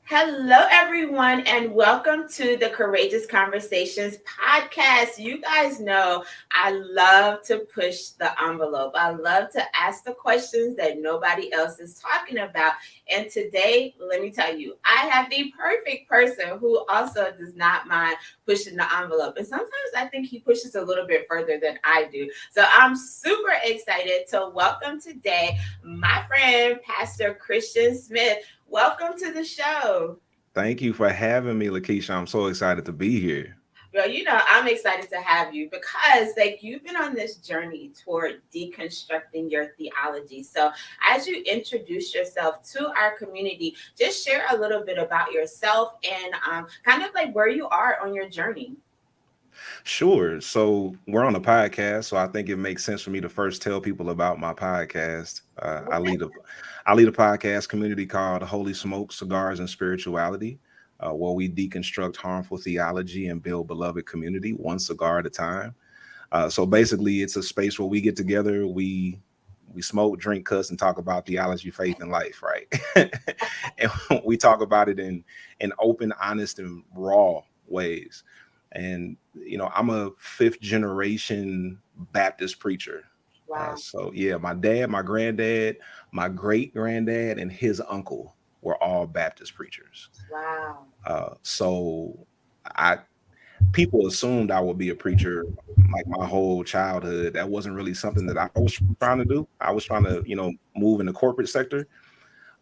Hello, everyone, and welcome to the Courageous Conversations podcast. You guys know I love to push the envelope. I love to ask the questions that nobody else is talking about. And today, let me tell you, I have the perfect person who also does not mind pushing the envelope. And sometimes I think he pushes a little bit further than I do. So I'm super excited to welcome today my friend, Pastor Kristian Smith. Welcome to the show. Thank you for having me, LaKesha. I'm so excited to be here. Well, I'm excited to have you because you've been on this journey toward deconstructing your theology. So as you introduce yourself to our community, just share a little bit about yourself and kind of like where you are on your journey. Sure. So we're on a podcast, so I think it makes sense for me to first tell people about my podcast. I lead a podcast community called Holy Smoke Cigars and Spirituality, where we deconstruct harmful theology and build beloved community one cigar at a time. So basically, it's a space where we get together, we smoke, drink, cuss, and talk about theology, faith, and life, right? And we talk about it in open, honest, and raw ways. And I'm a fifth generation Baptist preacher. Wow. So yeah, my dad, my granddad, my great granddad, and his uncle were all Baptist preachers. Wow. So I people assumed I would be a preacher like my whole childhood. That wasn't really something that I was trying to do. I was trying to, move in the corporate sector,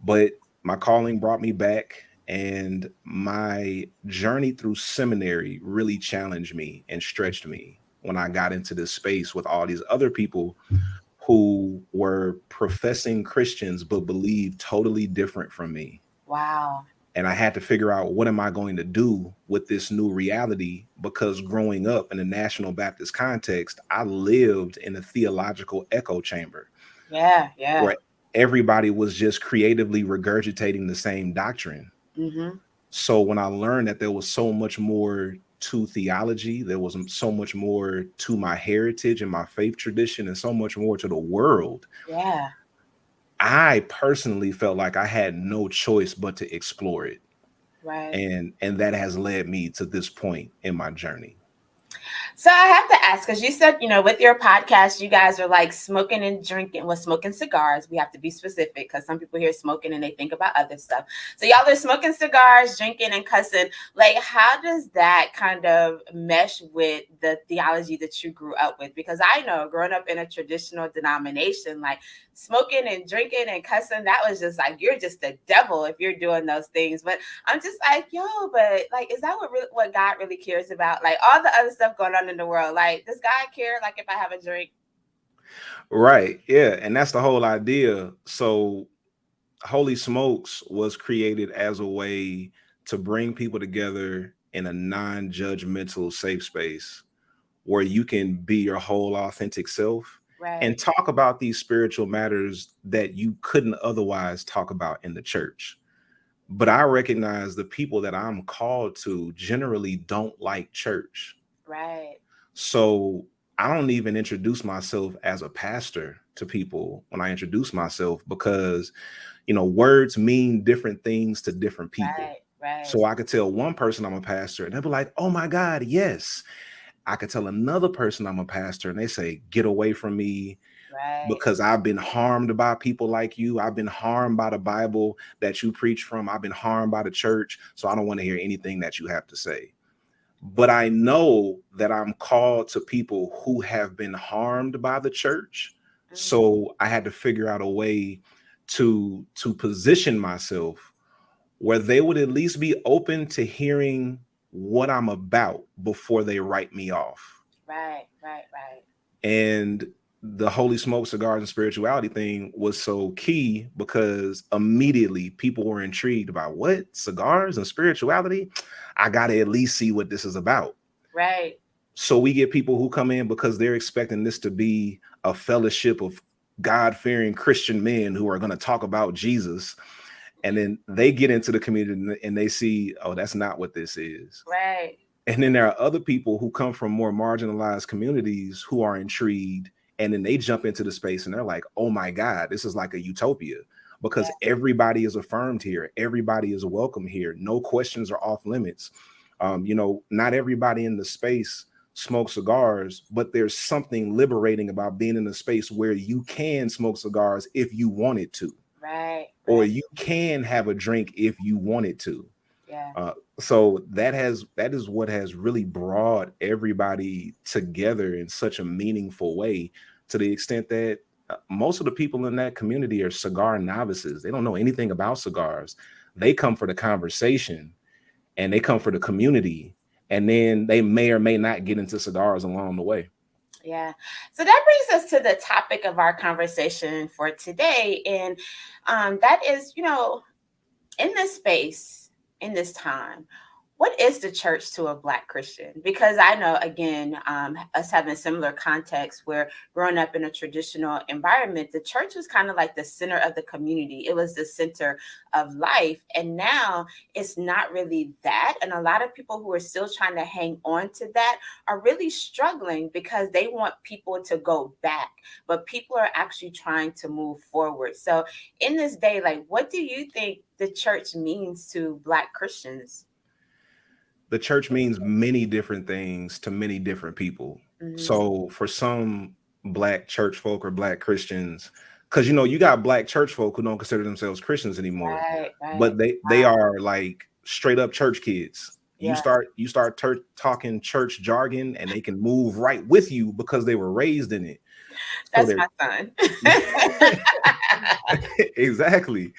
but my calling brought me back, and my journey through seminary really challenged me and stretched me when I got into this space with all these other people who were professing Christians but believed totally different from me. Wow. And I had to figure out, what am I going to do with this new reality? Because growing up in a National Baptist context, I lived in a theological echo chamber Yeah. Yeah. where everybody was just creatively regurgitating the same doctrine. Mm-hmm. So when I learned that there was so much more to theology, there was so much more to my heritage and my faith tradition, and so much more to the world, Yeah. I personally felt like I had no choice but to explore it. Right. And that has led me to this point in my journey. So I have to ask, because you said, with your podcast, you guys are like smoking and drinking, well, smoking cigars. We have to be specific because some people hear smoking and they think about other stuff. So y'all are smoking cigars, drinking and cussing. Like, how does that kind of mesh with the theology that you grew up with? Because I know growing up in a traditional denomination, like smoking and drinking and cussing, that was just like, you're just the devil if you're doing those things. But I'm just like, yo, but like, is that what God really cares about? Like all the other stuff going on in the world. Like, does God care? Like, if I have a drink? Right. Yeah. And that's the whole idea. So Holy Smokes was created as a way to bring people together in a non-judgmental safe space where you can be your whole authentic self and Right. talk about these spiritual matters that you couldn't otherwise talk about in the church. But I recognize the people that I'm called to generally don't like church. Right. So I don't even introduce myself as a pastor to people when I introduce myself, because, words mean different things to different people. Right. Right. So I could tell one person I'm a pastor and they'll be like, oh my God, yes. I could tell another person I'm a pastor and they say, get away from me, Right. because I've been harmed by people like you. I've been harmed by the Bible that you preach from. I've been harmed by the church. So I don't want to hear anything that you have to say. But I know that I'm called to people who have been harmed by the church. Mm-hmm. So I had to figure out a way to position myself where they would at least be open to hearing what I'm about before they write me off. Right. Right. Right. And the Holy Smoke Cigars and Spirituality thing was so key because immediately people were intrigued about, what, cigars and spirituality? I got to at least see what this is about. Right. So we get people who come in because they're expecting this to be a fellowship of God-fearing Christian men who are going to talk about Jesus. And then they get into the community and they see, oh, that's not what this is. Right. And then there are other people who come from more marginalized communities who are intrigued. And then they jump into the space and they're like, oh my God, this is like a utopia. because everybody is affirmed here. Everybody is welcome here. No questions are off limits. Not everybody in the space smokes cigars, but there's something liberating about being in a space where you can smoke cigars if you wanted to. Right. Or you can have a drink if you wanted to. Yeah. So that is what has really brought everybody together in such a meaningful way, to the extent that most of the people in that community are cigar novices. They don't know anything about cigars. They come for the conversation and they come for the community, and then they may or may not get into cigars along the way. Yeah. So that brings us to the topic of our conversation for today. And that is, in this space, in this time, what is the church to a Black Christian? Because I know, again, us having similar context where growing up in a traditional environment, the church was kind of like the center of the community. It was the center of life. And now it's not really that. And a lot of people who are still trying to hang on to that are really struggling because they want people to go back, but people are actually trying to move forward. So in this day, like, what do you think the church means to Black Christians? The church means many different things to many different people. Mm-hmm. So for some Black church folk or Black Christians, because you got Black church folk who don't consider themselves Christians anymore, right. But they are like straight up church kids. You Yeah. start talking church jargon, and they can move right with you because they were raised in it. That's my son. Exactly.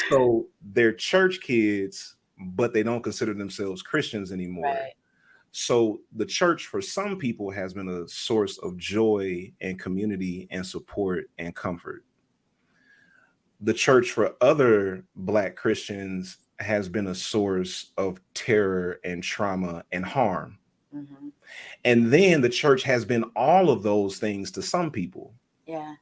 So they're church kids, but they don't consider themselves Christians anymore. Right. So the church for some people has been a source of joy and community and support and comfort. The church for other Black Christians has been a source of terror and trauma and harm. Mm-hmm. And then the church has been all of those things to some people. Yeah.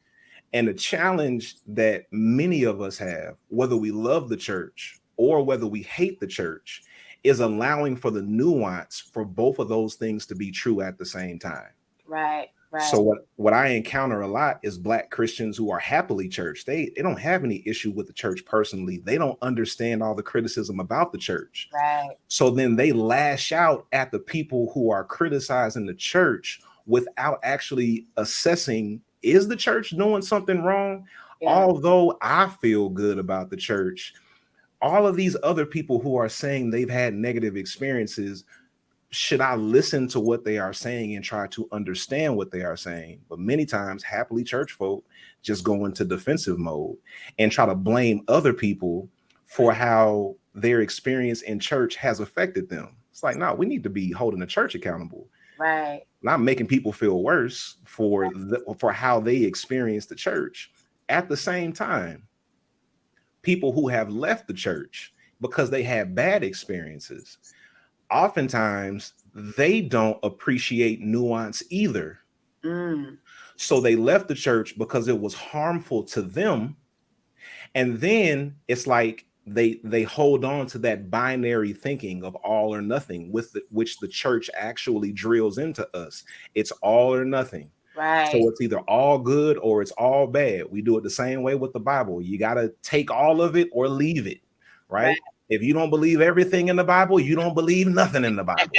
And the challenge that many of us have, whether we love the church or whether we hate the church, is allowing for the nuance for both of those things to be true at the same time. Right. So what I encounter a lot is Black Christians who are happily church. They don't have any issue with the church personally. They don't understand all the criticism about the church. Right. So then they lash out at the people who are criticizing the church without actually assessing, is the church doing something wrong? Yeah. Although I feel good about the church, all of these other people who are saying they've had negative experiences, should I listen to what they are saying and try to understand what they are saying? But many times, happily church folk just go into defensive mode and try to blame other people for how their experience in church has affected them. It's like, no, we need to be holding the church accountable. Right. Not making people feel worse for how they experience the church. At the same time, people who have left the church because they had bad experiences, oftentimes they don't appreciate nuance either. So they left the church because it was harmful to them. And then it's like they hold on to that binary thinking of all or nothing, which the church actually drills into us. It's all or nothing. Right. So it's either all good or it's all bad. We do it the same way with the Bible. You got to take all of it or leave it, right? If you don't believe everything in the Bible, you don't believe nothing in the Bible,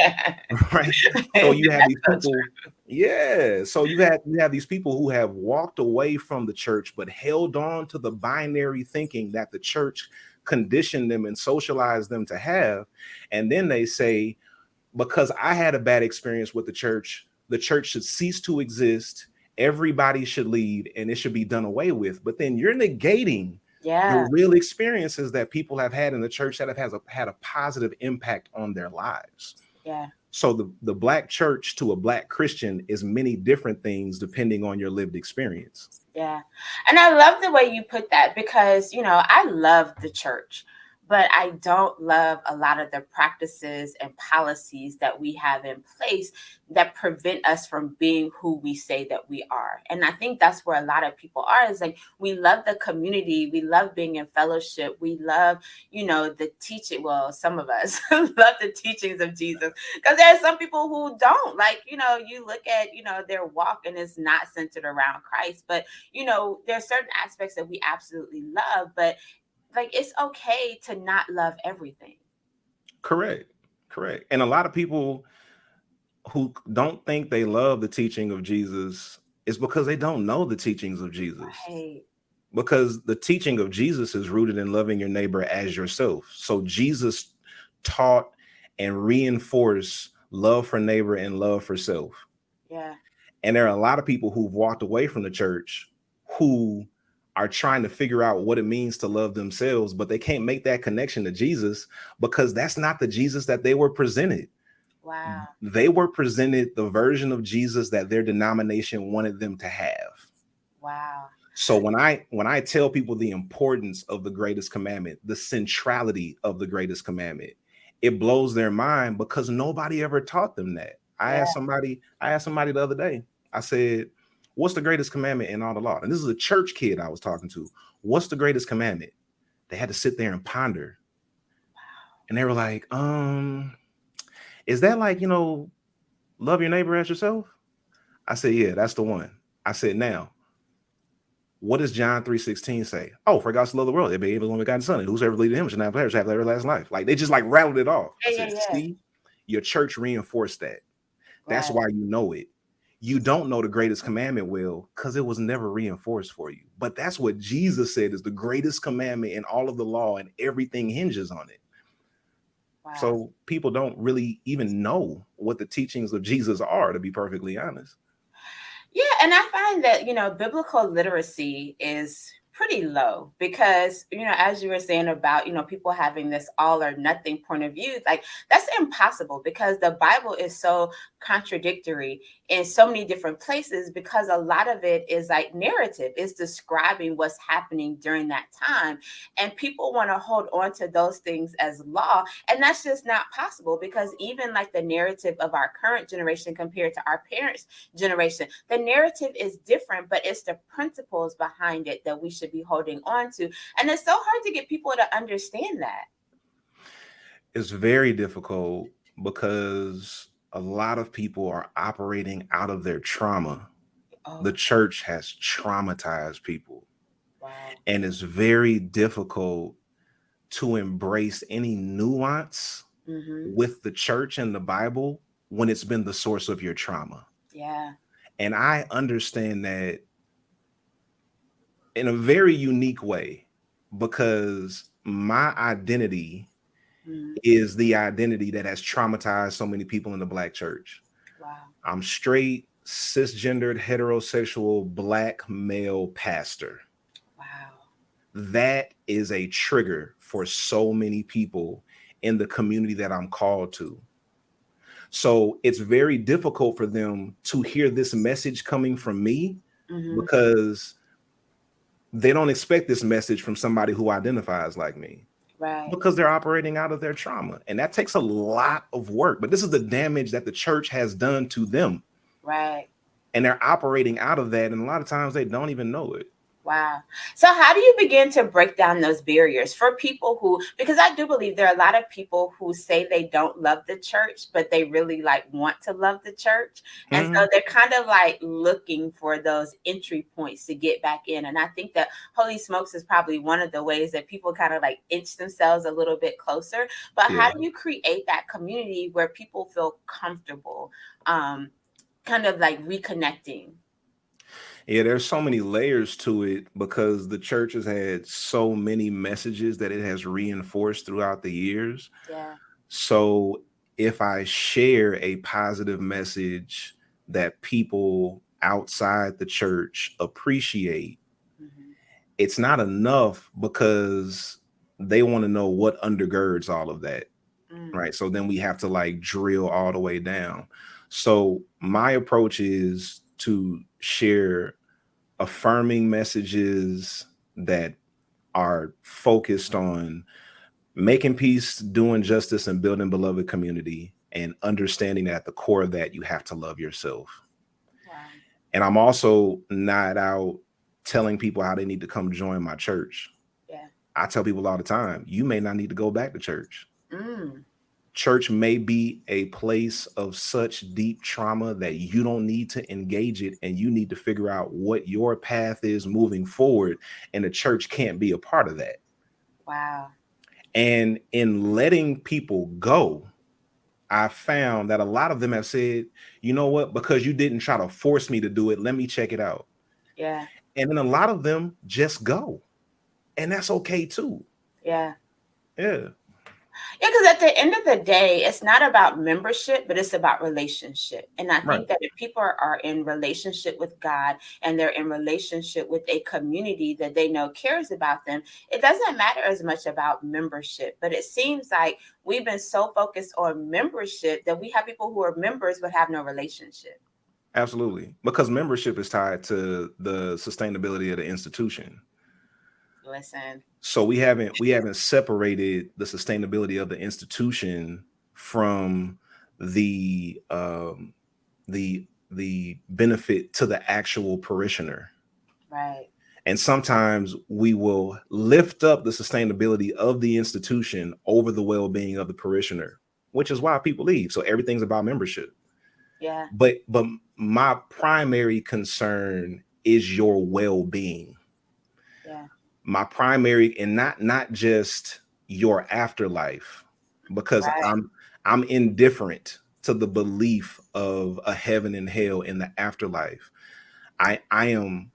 right? So you have these people, So you have these people who have walked away from the church but held on to the binary thinking that the church conditioned them and socialized them to have, and then they say, because I had a bad experience with the church should cease to exist. Everybody should leave, and it should be done away with. But then you're negating the real experiences that people have had in the church that have had a positive impact on their lives. Yeah. So the Black church to a Black Christian is many different things depending on your lived experience. Yeah. And I love the way you put that because, I love the church, but I don't love a lot of the practices and policies that we have in place that prevent us from being who we say that we are. And I think that's where a lot of people are, is like, we love the community, we love being in fellowship, we love, the teaching. Well, some of us love the teachings of Jesus, because there are some people who don't, like, you look at, their walk and it's not centered around Christ. But, there are certain aspects that we absolutely love, but like, it's okay to not love everything. Correct. And a lot of people who don't think they love the teaching of Jesus is because they don't know the teachings of Jesus. Right. Because the teaching of Jesus is rooted in loving your neighbor as yourself. So Jesus taught and reinforced love for neighbor and love for self. Yeah. And there are a lot of people who've walked away from the church who are trying to figure out what it means to love themselves, but they can't make that connection to Jesus because that's not the Jesus that they were presented. Wow. They were presented the version of Jesus that their denomination wanted them to have. Wow. So when I tell people the importance of the greatest commandment, the centrality of the greatest commandment, it blows their mind because nobody ever taught them that. I asked somebody the other day, I said, what's the greatest commandment in all the law? And this is a church kid I was talking to. What's the greatest commandment? They had to sit there and ponder. And they were like, is that like, love your neighbor as yourself? I said, yeah, that's the one. I said, now, what does John 3:16 say? Oh, for God to love the world, they be able to only God the Son, and whosoever believes in him should not perish, have everlasting life. Like, they just like rattled it off. I said, see, your church reinforced that. That's why you know it. You don't know the greatest commandment well because it was never reinforced for you. But that's what Jesus said is the greatest commandment in all of the law, and everything hinges on it. Wow. So people don't really even know what the teachings of Jesus are, to be perfectly honest. Yeah, and I find that, biblical literacy is pretty low because, as you were saying about, people having this all or nothing point of view, like, that's impossible because the Bible is so contradictory in so many different places, because a lot of it is like narrative, is describing what's happening during that time. And people want to hold on to those things as law. And that's just not possible, because even like the narrative of our current generation compared to our parents' generation, the narrative is different, but it's the principles behind it that we should be holding on to. And it's so hard to get people to understand that. It's very difficult because a lot of people are operating out of their trauma. Oh. The church has traumatized people. Wow. And it's very difficult to embrace any nuance with the church and the Bible when it's been the source of your trauma. Yeah. And I understand that in a very unique way, because my identity is the identity that has traumatized so many people in the Black church. Wow. I'm straight, cisgendered, heterosexual, Black male pastor. Wow. That is a trigger for so many people in the community that I'm called to. So it's very difficult for them to hear this message coming from me because they don't expect this message from somebody who identifies like me. Right. Because they're operating out of their trauma. And that takes a lot of work. But this is the damage that the church has done to them. Right. And they're operating out of that. And a lot of times they don't even know it. Wow. So how do you begin to break down those barriers for people who, because I do believe there are a lot of people who say they don't love the church, but they really like want to love the church. And so they're kind of like looking for those entry points to get back in. And I think that Holy Smokes is probably one of the ways that people kind of like inch themselves a little bit closer. But how do you create that community where people feel comfortable, kind of like reconnecting? Yeah, there's so many layers to it because the church has had so many messages that it has reinforced throughout the years. Yeah. So if I share a positive message that people outside the church appreciate, it's not enough because they want to know what undergirds all of that. Right. So then we have to like drill all the way down. So my approach is to share affirming messages that are focused on Making peace, doing justice, and building beloved community, and understanding that at the core of that, you have to love yourself. Wow. And I'm also not out telling people how they need to come join my church. Yeah. I tell people all the time, you may not need to go back to church. Mm. Church may be a place of such deep trauma that you don't need to engage it, and you need to figure out what your path is moving forward. And the church can't be a part of that. Wow. And in letting people go, I found that a lot of them have said, you know what, because you didn't try to force me to do it, let me check it out. Yeah. And then a lot of them just go. And that's okay too. Yeah. Yeah. Yeah, because at the end of the day, it's not about membership, but it's about relationship. And I Right. think that if people are in relationship with God and they're in relationship with a community that they know cares about them, it doesn't matter as much about membership. But it seems like we've been so focused on membership that we have people who are members but have no relationship. Absolutely. Because membership is tied to the sustainability of the institution. Listen. So we haven't separated the sustainability of the institution from the the benefit to the actual parishioner. Right. And sometimes we will lift up the sustainability of the institution over the well-being of the parishioner, which is why people leave. So everything's about membership. Yeah. But my primary concern is your well-being. Yeah. My primary, and not just your afterlife, because Right. I'm indifferent to the belief of a heaven and hell in the afterlife. I am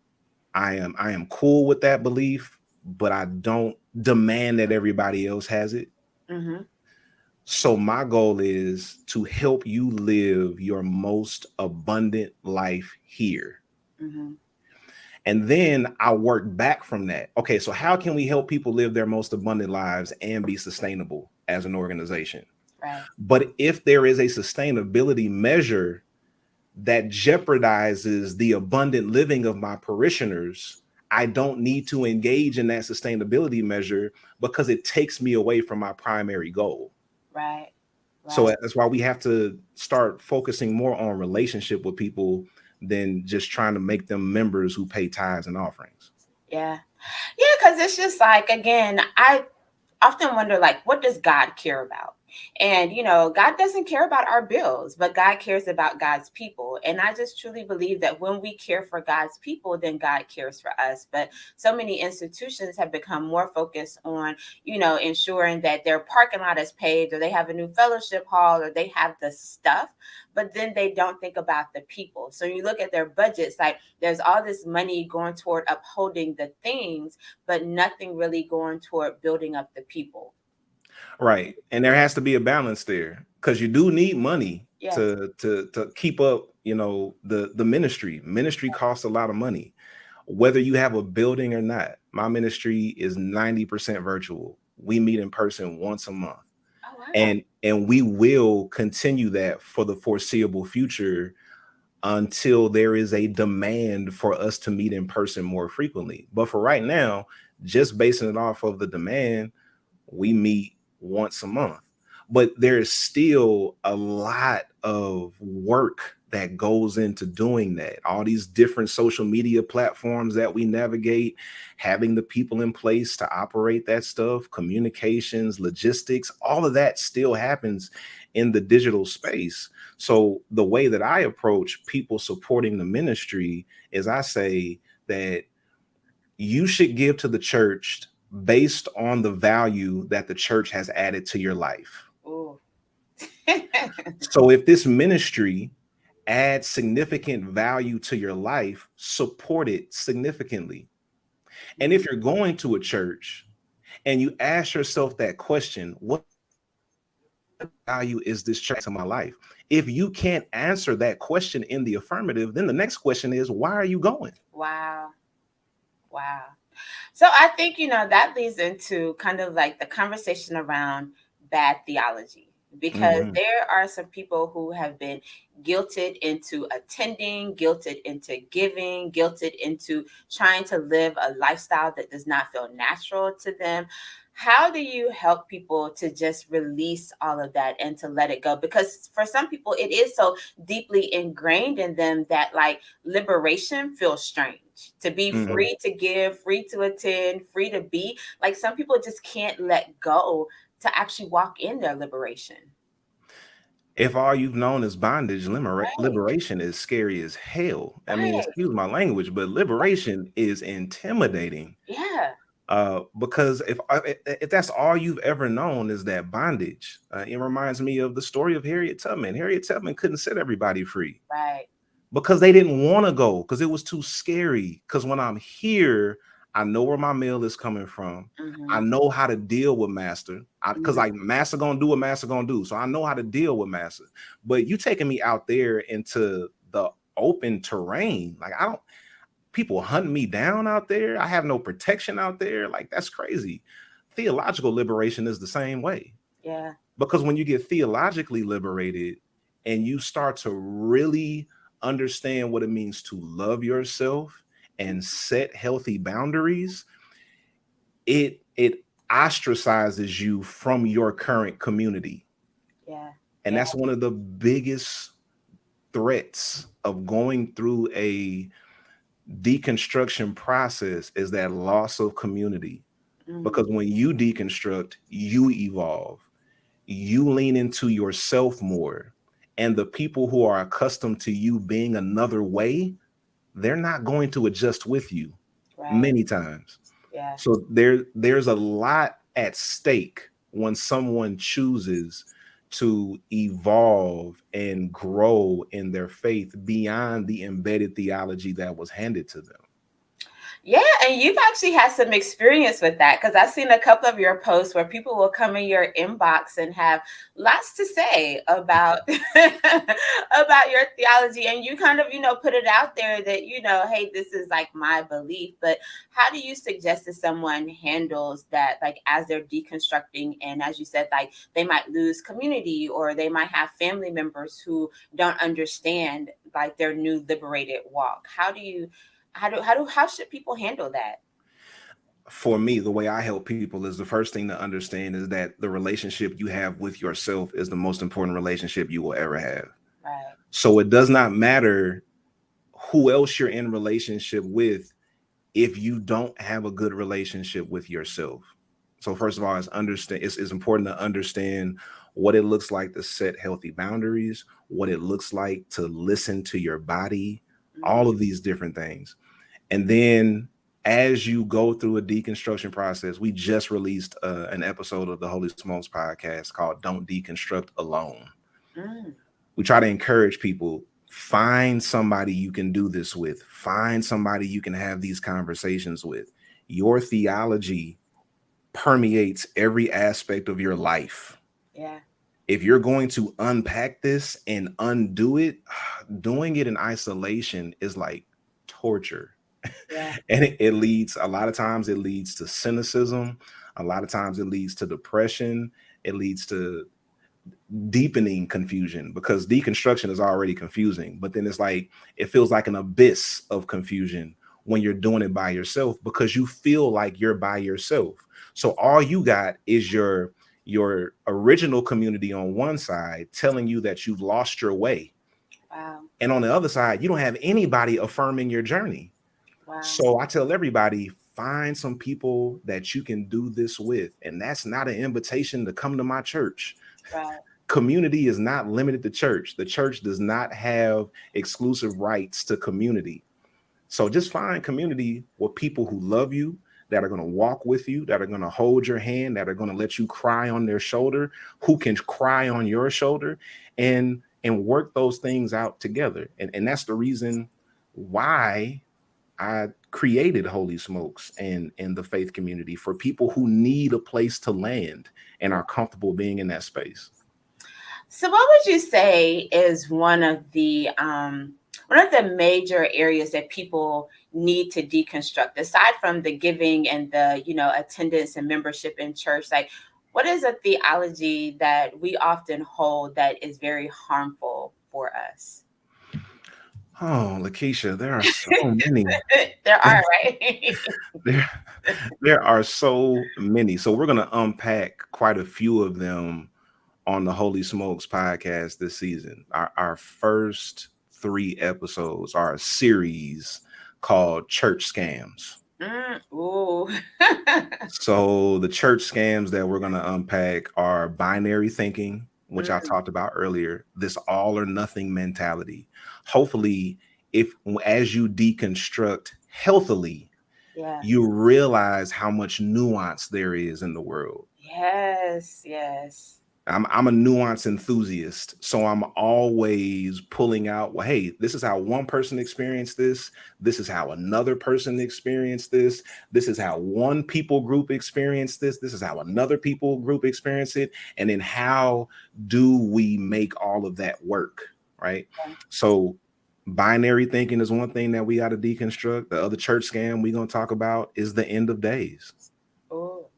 cool with that belief, but I don't demand that everybody else has it. Mm-hmm. So my goal is to help you live your most abundant life here. Mm-hmm. And then I work back from that. Okay, so how can we help people live their most abundant lives and be sustainable as an organization? Right. But if there is a sustainability measure that jeopardizes the abundant living of my parishioners, I don't need to engage in that sustainability measure because it takes me away from my primary goal. Right. So Right. that's why we have to start focusing more on relationship with people than just trying to make them members who pay tithes and offerings. Yeah. Yeah, because it's just like, again, I often wonder, like, what does God care about? And, God doesn't care about our bills, but God cares about God's people. And I just truly believe that when we care for God's people, then God cares for us. But so many institutions have become more focused on, ensuring that their parking lot is paved, or they have a new fellowship hall, or they have the stuff, but then they don't think about the people. So you look at their budgets, like there's all this money going toward upholding the things, but nothing really going toward building up the people. Right. And there has to be a balance there because you do need money Yes. to keep up, the ministry. Ministry costs a lot of money, whether you have a building or not. My ministry is 90% virtual. We meet in person once a month. Oh, wow. And we will continue that for the foreseeable future until there is a demand for us to meet in person more frequently. But for right now, just basing it off of the demand, we meet once a month. But there's still a lot of work that goes into doing that. All these different social media platforms that we navigate, having the people in place to operate that stuff, communications, logistics, all of that still happens in the digital space. So the way that I approach people supporting the ministry is I say that you should give to the church based on the value that the church has added to your life. Ooh. So if this ministry adds significant value to your life, support it significantly. And if you're going to a church and you ask yourself that question, what value is this church to my life? If you can't answer that question in the affirmative, then the next question is, why are you going? Wow. Wow. So I think, that leads into kind of like the conversation around bad theology, because Mhm. there are some people who have been guilted into attending, guilted into giving, guilted into trying to live a lifestyle that does not feel natural to them. how do you help people to just release all of that and to let it go? Because for some people, it is so deeply ingrained in them that like liberation feels strange. To be Mhm. free to give, free to attend, free to be. Like some people just can't let go to actually walk in their liberation. If all you've known is bondage, Right, liberation is scary as hell. I mean, right. excuse my language, but liberation is intimidating. Yeah, Because if that's all you've ever known is that bondage, it reminds me of the story of Harriet Tubman. Harriet Tubman couldn't set everybody free right. because they didn't want to go because it was too scary. Because when I'm here, I know where my meal is coming from. I Mm-hmm. know how to deal with master. Because Mm-hmm. like master gonna do what master gonna do. So I know how to deal with master. But you taking me out there into the open terrain, like I don't people hunting me down out there. I have no protection out there. Like that's crazy. Theological liberation is the same way Yeah. because when you get theologically liberated and you start to really understand what it means to love yourself and set healthy boundaries, it ostracizes you from your current community. Yeah. And Yeah. that's one of the biggest threats of going through a deconstruction process is that loss of community. Mm, Because when you deconstruct, you evolve, you lean into yourself more. And the people who are accustomed to you being another way, they're not going to adjust with you right. many times. Yeah. So there's a lot at stake when someone chooses to evolve and grow in their faith beyond the embedded theology that was handed to them. Yeah, and you've actually had some experience with that because I've seen a couple of your posts where people will come in your inbox and have lots to say about about your theology, and you kind of put it out there that hey, this is like my belief. But how do you suggest that someone handles that, like as they're deconstructing, and as you said, like they might lose community or they might have family members who don't understand like their new liberated walk? How should people handle that? For me, the way I help people is the first thing to understand is that the relationship you have with yourself is the most important relationship you will ever have. Right. So it does not matter who else you're in relationship with if you don't have a good relationship with yourself. So first of all, it's important to understand what it looks like to set healthy boundaries, what it looks like to listen to your body, Mm, all of these different things. And then as you go through a deconstruction process, we just released an episode of the Holy Smokes podcast called Don't Deconstruct Alone. mm, We try to encourage people, find somebody you can do this with, find somebody you can have these conversations with. Your theology permeates every aspect of your life. yeah. If you're going to unpack this and undo it, doing it in isolation is like torture. Yeah. And it leads, a lot of times it leads to cynicism, a lot of times it leads to depression, it leads to deepening confusion because deconstruction is already confusing, but then it's like it feels like an abyss of confusion when you're doing it by yourself because you feel like you're by yourself. So all you got is your original community on one side telling you that you've lost your way, Wow. and on the other side you don't have anybody affirming your journey. Wow. So I tell everybody, find some people that you can do this with. And that's not an invitation to come to my church. Right. Community is not limited to church. The church does not have exclusive rights to community. So just find community with people who love you, that are going to walk with you, that are going to hold your hand, that are going to let you cry on their shoulder, who can cry on your shoulder, and work those things out together. And that's the reason why I created Holy Smokes and the faith community for people who need a place to land and are comfortable being in that space. So, what would you say is one of the major areas that people need to deconstruct, aside from the giving and the attendance and membership in church? Like, what is a theology that we often hold that is very harmful for us? Oh, LaKesha, there are so many. There are, right? There, there are so many. So we're gonna unpack quite a few of them on the Holy Smokes podcast this season. Our first 3 episodes are a series called Church Scams. Ooh. So the church scams that we're going to unpack are binary thinking, which I Mm, talked about earlier, this all or nothing mentality. Hopefully, if as you deconstruct healthily, yeah. you realize how much nuance there is in the world. Yes. Yes. I'm a nuance enthusiast, so I'm always pulling out, well, hey, this is how one person experienced this. This is how another person experienced this. This is how one people group experienced this. This is how another people group experienced it. And then how do we make all of that work, right? Yeah. So binary thinking is one thing that we got to deconstruct. The other church scam we're going to talk about is the end of days. Oh.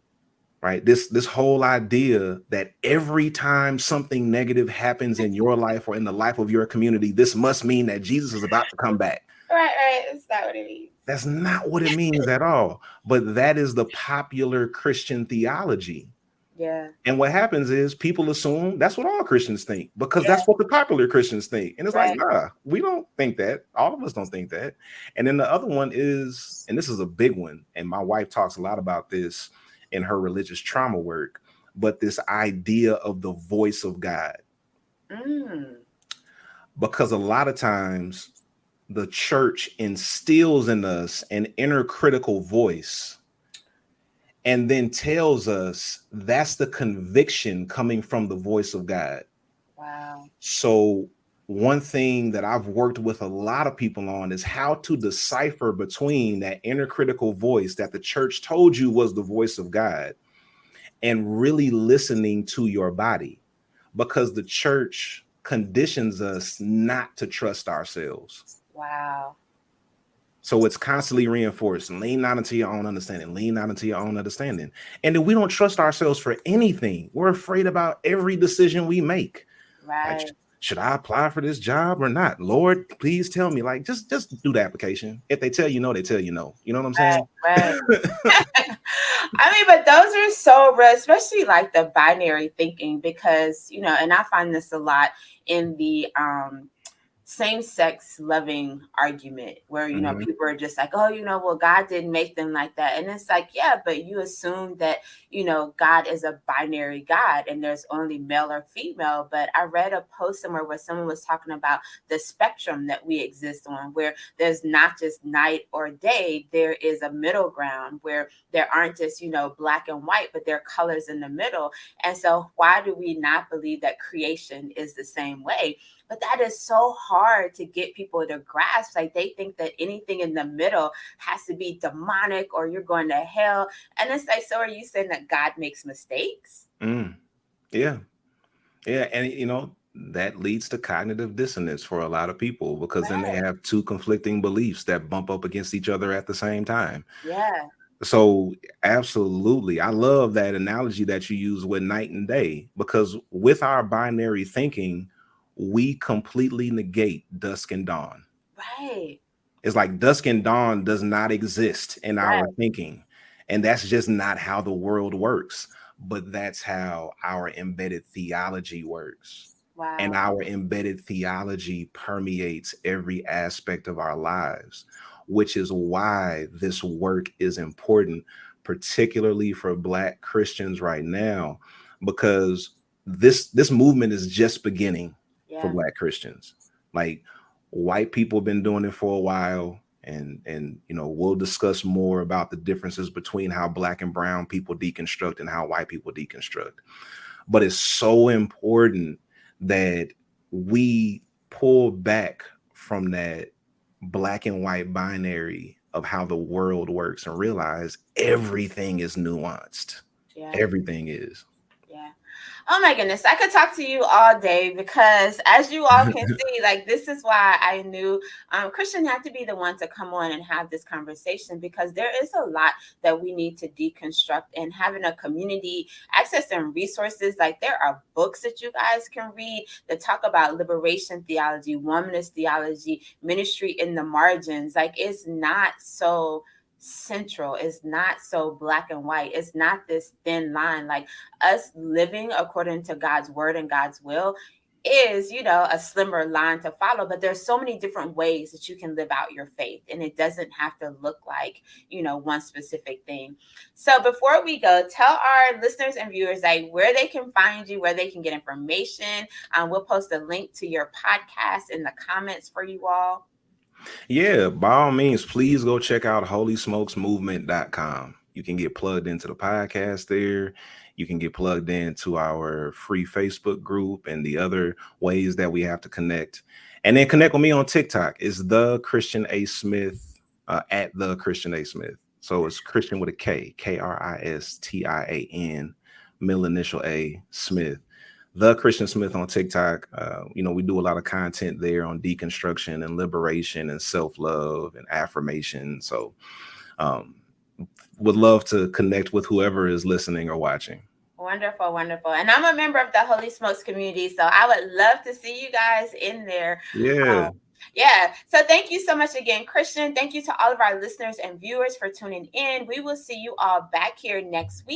Right, this whole idea that every time something negative happens in your life or in the life of your community, this must mean that Jesus is about to come back. Right. Right. That's not what it means. That's not what it means at all. But that is the popular Christian theology. Yeah. And what happens is people assume that's what all Christians think because Yeah. that's what the popular Christians think. And it's like, Right. nah, we don't think that. All of us don't think that. And then the other one is, and this is a big one, and my wife talks a lot about this in her religious trauma work, but this idea of the voice of God. Mm. Because a lot of times the church instills in us an inner critical voice and then tells us that's the conviction coming from the voice of God. Wow. So one thing that I've worked with a lot of people on is how to decipher between that inner critical voice that the church told you was the voice of God and really listening to your body, because the church conditions us not to trust ourselves. Wow. So it's constantly reinforced. Lean not into your own understanding. Lean not into your own understanding. And then we don't trust ourselves for anything. We're afraid about every decision we make. Like, Right. should I apply for this job or not? Lord, please tell me. Like, just do the application. If they tell you no, they tell you no. You know what I'm saying? Right. I mean, but those are so real, especially like the binary thinking, because, and I find this a lot in the same-sex loving argument where Mhm. people are just like, oh, well, God didn't make them like that. And it's like, yeah, but you assume that God is a binary God and there's only male or female. But I read a post somewhere where someone was talking about the spectrum that we exist on, where there's not just night or day, there is a middle ground where there aren't just black and white, but there are colors in the middle. And so why do we not believe that creation is the same way? But that is so hard to get people to grasp. Like, they think that anything in the middle has to be demonic or you're going to hell. And it's like, so are you saying that God makes mistakes? Yeah. Yeah. And, that leads to cognitive dissonance for a lot of people, because then they Right. have two conflicting beliefs that bump up against each other at the same time. Yeah. So absolutely. I love that analogy that you use with night and day, because with our binary thinking, we completely negate dusk and dawn. Right. It's like dusk and dawn does not exist in our Right. thinking. And that's just not how the world works. But that's how our embedded theology works. And Wow. our embedded theology permeates every aspect of our lives, which is why this work is important, particularly for Black Christians right now, because this movement is just beginning for Yeah. Black Christians. Like, white people have been doing it for a while, and we'll discuss more about the differences between how Black and brown people deconstruct and how white people deconstruct. But it's so important that we pull back from that black and white binary of how the world works and realize everything is nuanced. Yeah. Everything is. Yeah. Oh my goodness, I could talk to you all day because, as you all can see, like this is why I knew Kristian had to be the one to come on and have this conversation, because there is a lot that we need to deconstruct, and having a community access and resources. Like there are books that you guys can read that talk about liberation theology, womanist theology, ministry in the margins. Like it's not so central, it's not so black and white, it's not this thin line. Like us living according to God's word and God's will is, a slimmer line to follow, but there's so many different ways that you can live out your faith, and it doesn't have to look like, one specific thing. So before we go, tell our listeners and viewers like where they can find you, where they can get information. We'll post a link to your podcast in the comments for you all. Yeah, by all means, please go check out holysmokesmovement.com. You can get plugged into the podcast there. You can get plugged into our free Facebook group and the other ways that we have to connect. And then connect with me on TikTok. It's the Kristian A. Smith, at the Kristian A. Smith. So it's Kristian with a K, Kristian, middle initial A, Smith. The Kristian Smith on TikTok. We do a lot of content there on deconstruction and liberation and self-love and affirmation. So would love to connect with whoever is listening or watching. Wonderful, wonderful. And I'm a member of the Holy Smokes community, so I would love to see you guys in there. Yeah. Yeah. So thank you so much again, Kristian. Thank you to all of our listeners and viewers for tuning in. We will see you all back here next week.